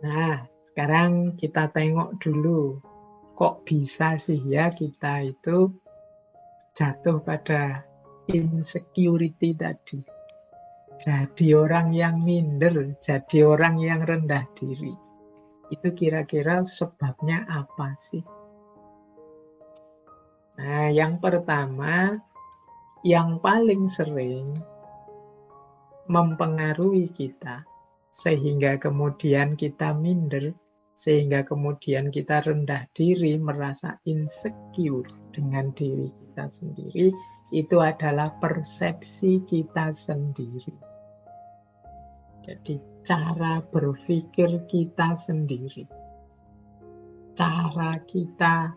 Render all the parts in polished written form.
Nah, sekarang kita tengok dulu, kok bisa sih ya kita itu jatuh pada insecurity tadi. Jadi orang yang minder, jadi orang yang rendah diri. Itu kira-kira sebabnya apa sih? Nah, yang pertama, yang paling sering mempengaruhi kita, sehingga kemudian kita minder, sehingga kemudian kita rendah diri, merasa insecure dengan diri kita sendiri, itu adalah persepsi kita sendiri. Jadi cara berpikir kita sendiri, cara kita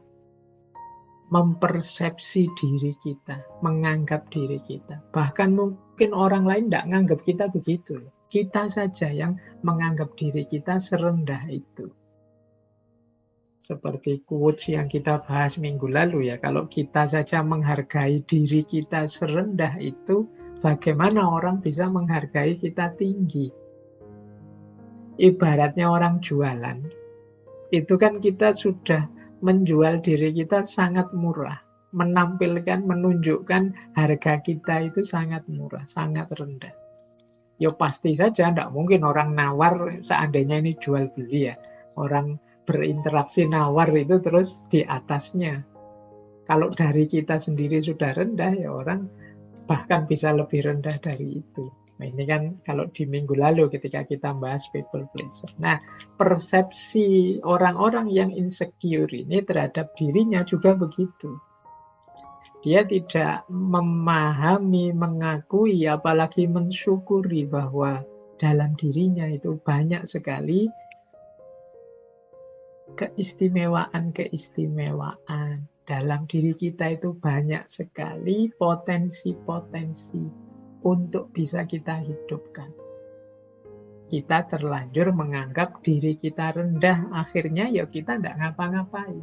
mempersepsi diri kita, menganggap diri kita. Bahkan mungkin orang lain tidak menganggap kita begitu. Kita saja yang menganggap diri kita serendah itu. Seperti quotes yang kita bahas minggu lalu ya, kalau kita saja menghargai diri kita serendah itu, bagaimana orang bisa menghargai kita tinggi? Ibaratnya orang jualan, itu kan kita sudah menjual diri kita sangat murah, menampilkan, menunjukkan harga kita itu sangat murah, sangat rendah. Ya pasti saja, tidak mungkin orang nawar seandainya ini jual beli ya. Orang berinteraksi nawar itu terus di atasnya. Kalau dari kita sendiri sudah rendah, ya orang bahkan bisa lebih rendah dari itu. Nah, ini kan kalau di minggu lalu ketika kita bahas people pleaser. Nah, persepsi orang-orang yang insecure ini terhadap dirinya juga begitu. Dia tidak memahami, mengakui, apalagi mensyukuri bahwa dalam dirinya itu banyak sekali keistimewaan-keistimewaan. Dalam diri kita itu banyak sekali potensi-potensi untuk bisa kita hidupkan. Kita terlanjur menganggap diri kita rendah, akhirnya ya kita tidak ngapa-ngapain.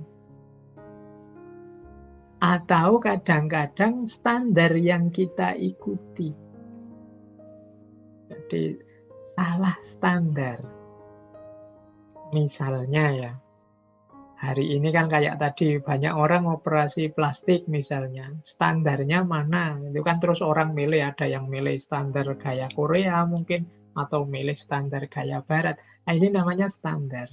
Atau kadang-kadang standar yang kita ikuti. Jadi salah standar. Misalnya ya, hari ini kan kayak tadi banyak orang operasi plastik misalnya. Standarnya mana? Itu kan terus orang milih, ada yang milih standar gaya Korea mungkin, atau milih standar gaya Barat. Nah, ini namanya standar.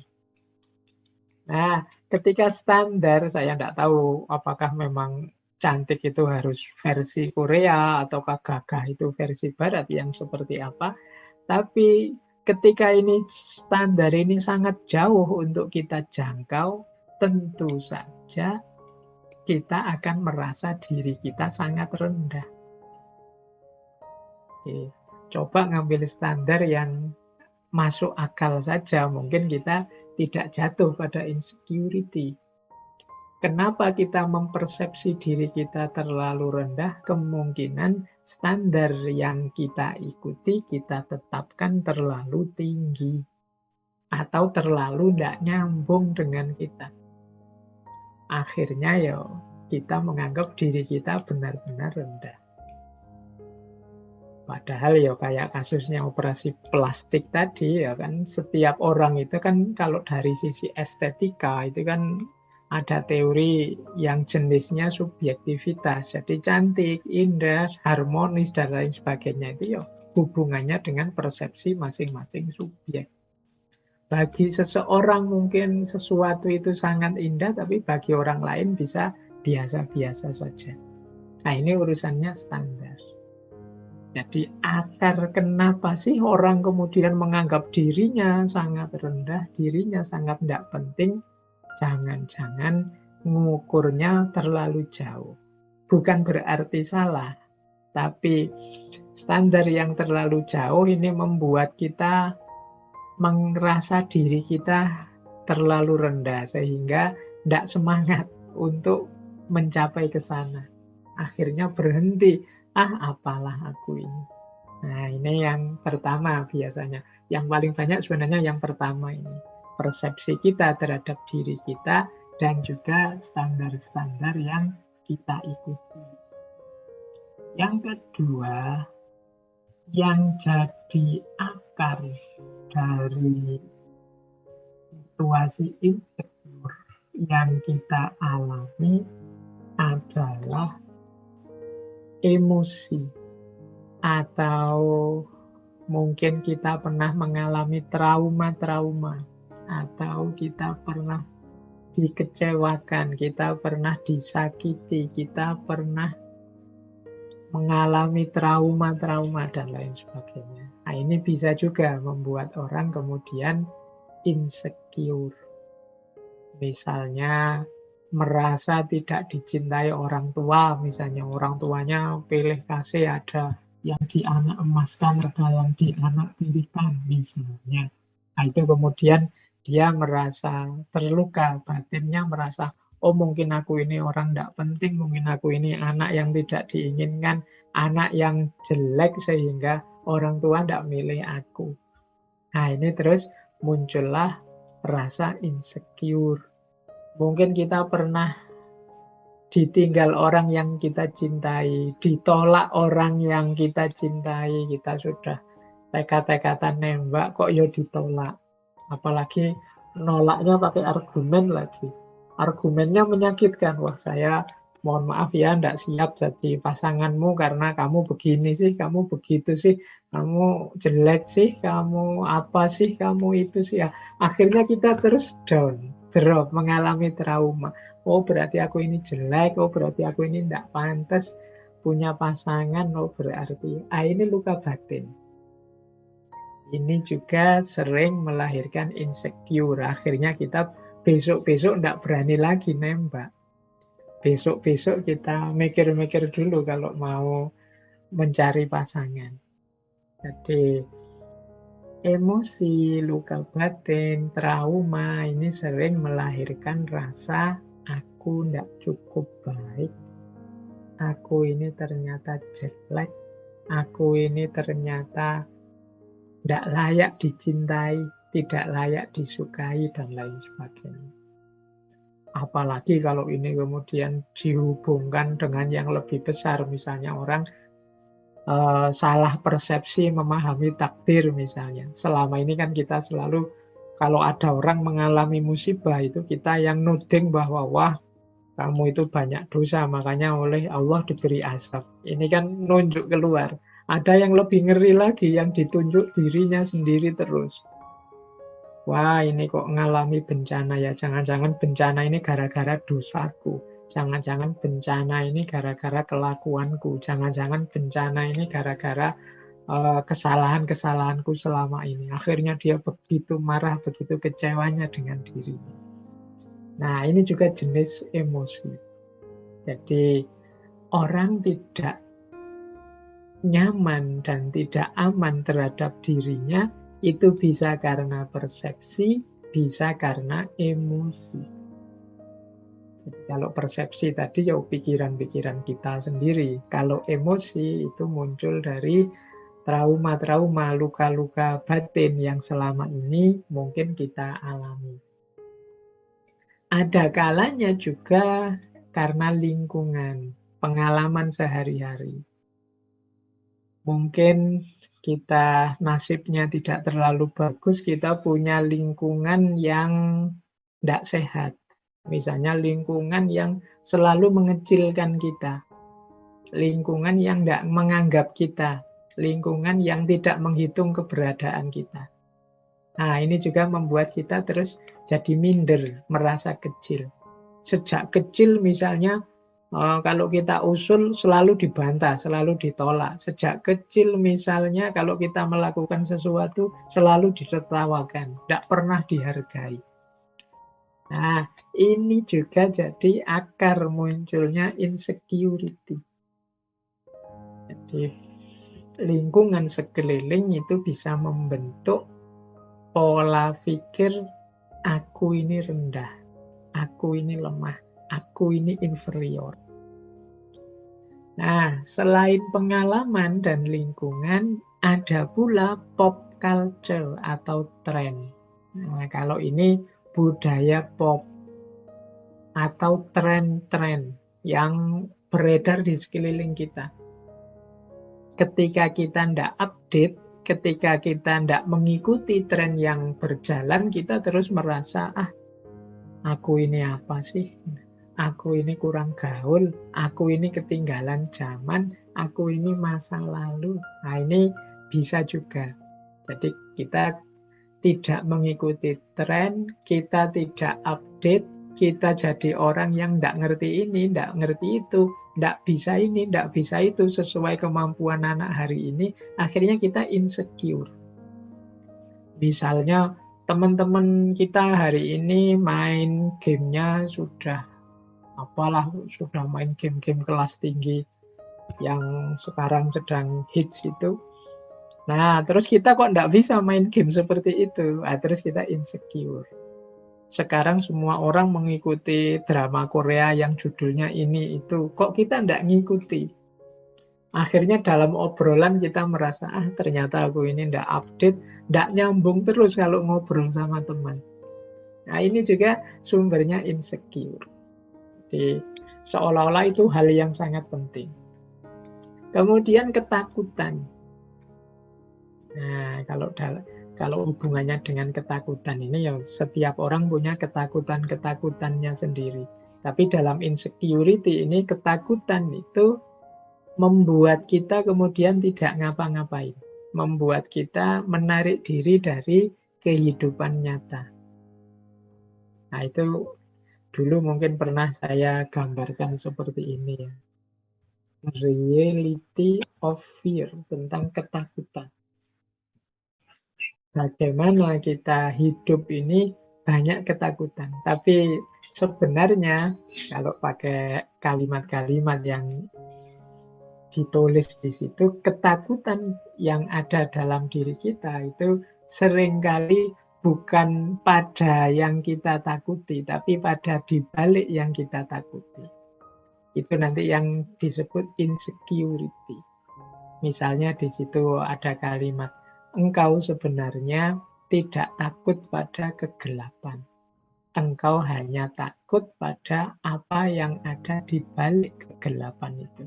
Nah, ketika standar, saya tidak tahu apakah memang cantik itu harus versi Korea, ataukah gagah itu versi Barat, yang seperti apa. Tapi ketika ini standar ini sangat jauh untuk kita jangkau, tentu saja kita akan merasa diri kita sangat rendah. Oke, coba ngambil standar yang masuk akal saja, mungkin kita tidak jatuh pada insecurity. Kenapa kita mempersepsi diri kita terlalu rendah? Kemungkinan standar yang kita ikuti, kita tetapkan terlalu tinggi. Atau terlalu tidak nyambung dengan kita. Akhirnya ya kita menganggap diri kita benar-benar rendah. Padahal ya kayak kasusnya operasi plastik tadi ya kan, setiap orang itu kan kalau dari sisi estetika itu kan ada teori yang jenisnya subjektivitas. Jadi cantik, indah, harmonis dan lain sebagainya itu ya hubungannya dengan persepsi masing-masing subjek. Bagi seseorang mungkin sesuatu itu sangat indah, tapi bagi orang lain bisa biasa-biasa saja. Nah, ini urusannya standar. Jadi akar kenapa sih orang kemudian menganggap dirinya sangat rendah, dirinya sangat tidak penting, jangan-jangan mengukurnya terlalu jauh. Bukan berarti salah, tapi standar yang terlalu jauh ini membuat kita merasa diri kita terlalu rendah, sehingga tidak semangat untuk mencapai ke sana. Akhirnya berhenti. Apalah aku ini. Nah, ini yang pertama biasanya. Yang paling banyak sebenarnya yang pertama ini. Persepsi kita terhadap diri kita dan juga standar-standar yang kita ikuti. Yang kedua, yang jadi akar dari situasi insecure yang kita alami adalah emosi, atau mungkin kita pernah mengalami trauma-trauma, atau kita pernah dikecewakan, kita pernah disakiti, kita pernah mengalami trauma-trauma dan lain sebagainya. Nah, ini bisa juga membuat orang kemudian insecure. Misalnya merasa tidak dicintai orang tua, misalnya orang tuanya pilih kasih, ada yang dianak emaskan, ada yang dianak tirikan misalnya. Nah, itu kemudian dia merasa terluka, batinnya merasa, oh mungkin aku ini orang tidak penting, mungkin aku ini anak yang tidak diinginkan, anak yang jelek sehingga orang tua tidak milih aku. Nah, ini terus muncullah rasa insecure. Mungkin kita pernah ditinggal orang yang kita cintai, ditolak orang yang kita cintai, kita sudah tekad-tekadan nembak kok ya ditolak. Apalagi nolaknya pakai argumen lagi. Argumennya menyakitkan. Wah, saya mohon maaf ya, ndak siap jadi pasanganmu karena kamu begini sih, kamu begitu sih, kamu jelek sih, kamu apa sih, kamu itu sih. Ya, akhirnya kita terus down, drop, mengalami trauma. Oh, berarti aku ini jelek, oh berarti aku ini ndak pantas punya pasangan, oh berarti. Ini luka batin. Ini juga sering melahirkan insecure. Akhirnya kita besok-besok tidak berani lagi nembak. Besok-besok kita mikir-mikir dulu kalau mau mencari pasangan. Jadi emosi, luka batin, trauma ini sering melahirkan rasa aku tidak cukup baik, aku ini ternyata jelek, aku ini ternyata tidak layak dicintai, tidak layak disukai, dan lain sebagainya. Apalagi kalau ini kemudian dihubungkan dengan yang lebih besar, misalnya orang salah persepsi memahami takdir misalnya. Selama ini kan kita selalu, kalau ada orang mengalami musibah itu kita yang nuding bahwa wah kamu itu banyak dosa, makanya oleh Allah diberi azab. Ini kan nunjuk keluar. Ada yang lebih ngeri lagi, yang ditunjuk dirinya sendiri terus. Wah, ini kok ngalami bencana ya, jangan-jangan bencana ini gara-gara dosaku. Jangan-jangan bencana ini gara-gara kelakuanku. Jangan-jangan bencana ini gara-gara kesalahan-kesalahanku selama ini. Akhirnya dia begitu marah, begitu kecewanya dengan dirinya. Nah, ini juga jenis emosi. Jadi, orang tidak nyaman dan tidak aman terhadap dirinya itu bisa karena persepsi, bisa karena emosi. Jadi kalau persepsi tadi ya pikiran-pikiran kita sendiri. Kalau emosi itu muncul dari trauma-trauma, luka-luka batin yang selama ini mungkin kita alami. Ada kalanya juga karena lingkungan, pengalaman sehari-hari. Mungkin kita nasibnya tidak terlalu bagus, kita punya lingkungan yang tidak sehat. Misalnya lingkungan yang selalu mengecilkan kita, lingkungan yang tidak menganggap kita, lingkungan yang tidak menghitung keberadaan kita. Nah, ini juga membuat kita terus jadi minder, merasa kecil. Sejak kecil misalnya, kalau kita usul selalu dibantah, selalu ditolak. Sejak kecil misalnya kalau kita melakukan sesuatu selalu ditertawakan, tidak pernah dihargai. Nah, ini juga jadi akar munculnya insecurity. Jadi lingkungan sekeliling itu bisa membentuk pola pikir aku ini rendah, aku ini lemah, aku ini inferior. Nah, selain pengalaman dan lingkungan, ada pula pop culture atau tren. Nah, kalau ini budaya pop atau tren-tren yang beredar di sekeliling kita. Ketika kita tidak update, ketika kita tidak mengikuti tren yang berjalan, kita terus merasa, aku ini apa sih? Aku ini kurang gaul, aku ini ketinggalan zaman, aku ini masa lalu. Nah, ini bisa juga. Jadi kita tidak mengikuti tren, kita tidak update, kita jadi orang yang tidak ngerti ini, tidak ngerti itu, tidak bisa ini, tidak bisa itu, sesuai kemampuan anak hari ini, akhirnya kita insecure. Misalnya teman-teman kita hari ini main gamenya sudah main game-game kelas tinggi yang sekarang sedang hits itu. Nah, terus kita kok nggak bisa main game seperti itu. Nah, terus kita insecure. Sekarang semua orang mengikuti drama Korea yang judulnya ini itu. Kok kita nggak ngikuti? Akhirnya dalam obrolan kita merasa, ternyata aku ini nggak update, nggak nyambung terus kalau ngobrol sama teman. Nah, ini juga sumbernya insecure. Jadi, seolah-olah itu hal yang sangat penting. Kemudian ketakutan. Nah, kalau hubungannya dengan ketakutan ini, ya setiap orang punya ketakutan-ketakutannya sendiri. Tapi dalam insecurity ini, ketakutan itu membuat kita kemudian tidak ngapa-ngapain. Membuat kita menarik diri dari kehidupan nyata. Nah, itu dulu mungkin pernah saya gambarkan seperti ini ya. Reality of fear, tentang ketakutan. Bagaimana kita hidup ini banyak ketakutan. Tapi sebenarnya kalau pakai kalimat-kalimat yang ditulis di situ, ketakutan yang ada dalam diri kita itu seringkali bukan pada yang kita takuti, tapi pada dibalik yang kita takuti. Itu nanti yang disebut insecurity. Misalnya di situ ada kalimat, engkau sebenarnya tidak takut pada kegelapan. Engkau hanya takut pada apa yang ada di balik kegelapan itu.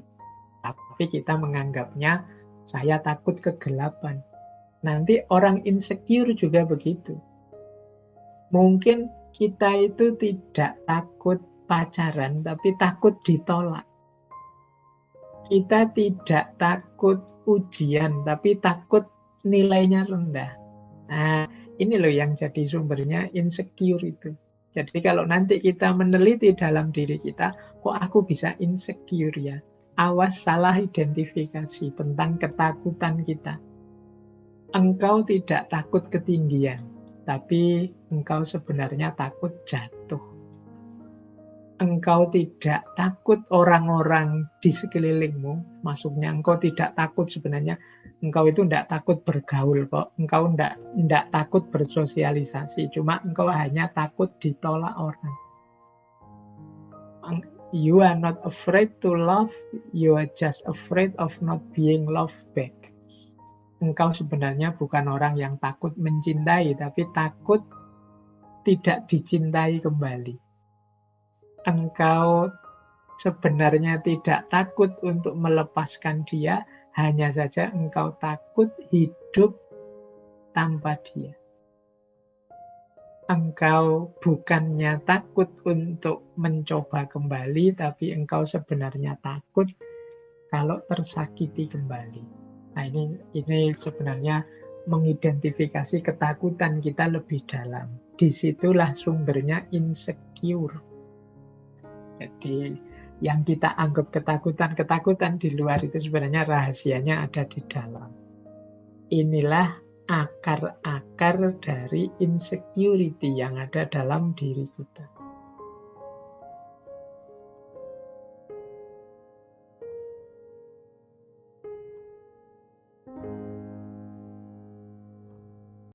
Tapi kita menganggapnya, saya takut kegelapan. Nanti orang insecure juga begitu. Mungkin kita itu tidak takut pacaran, tapi takut ditolak. Kita tidak takut ujian, tapi takut nilainya rendah. Nah, ini loh yang jadi sumbernya insecure itu. Jadi kalau nanti kita meneliti dalam diri kita, kok aku bisa insecure ya? Awas salah identifikasi tentang ketakutan kita. Engkau tidak takut ketinggian, tapi engkau sebenarnya takut jatuh. Engkau tidak takut orang-orang di sekelilingmu, maksudnya engkau tidak takut sebenarnya, engkau itu tidak takut bergaul kok, engkau tidak takut bersosialisasi, cuma engkau hanya takut ditolak orang. You are not afraid to love, you are just afraid of not being loved back. Engkau sebenarnya bukan orang yang takut mencintai, tapi takut tidak dicintai kembali. Engkau sebenarnya tidak takut untuk melepaskan dia, hanya saja engkau takut hidup tanpa dia. Engkau bukannya takut untuk mencoba kembali, tapi engkau sebenarnya takut kalau tersakiti kembali. Nah, ini sebenarnya mengidentifikasi ketakutan kita lebih dalam. Disitulah sumbernya insecure. Jadi yang kita anggap ketakutan di luar itu sebenarnya rahasianya ada di dalam. Inilah akar-akar dari insecurity yang ada dalam diri kita.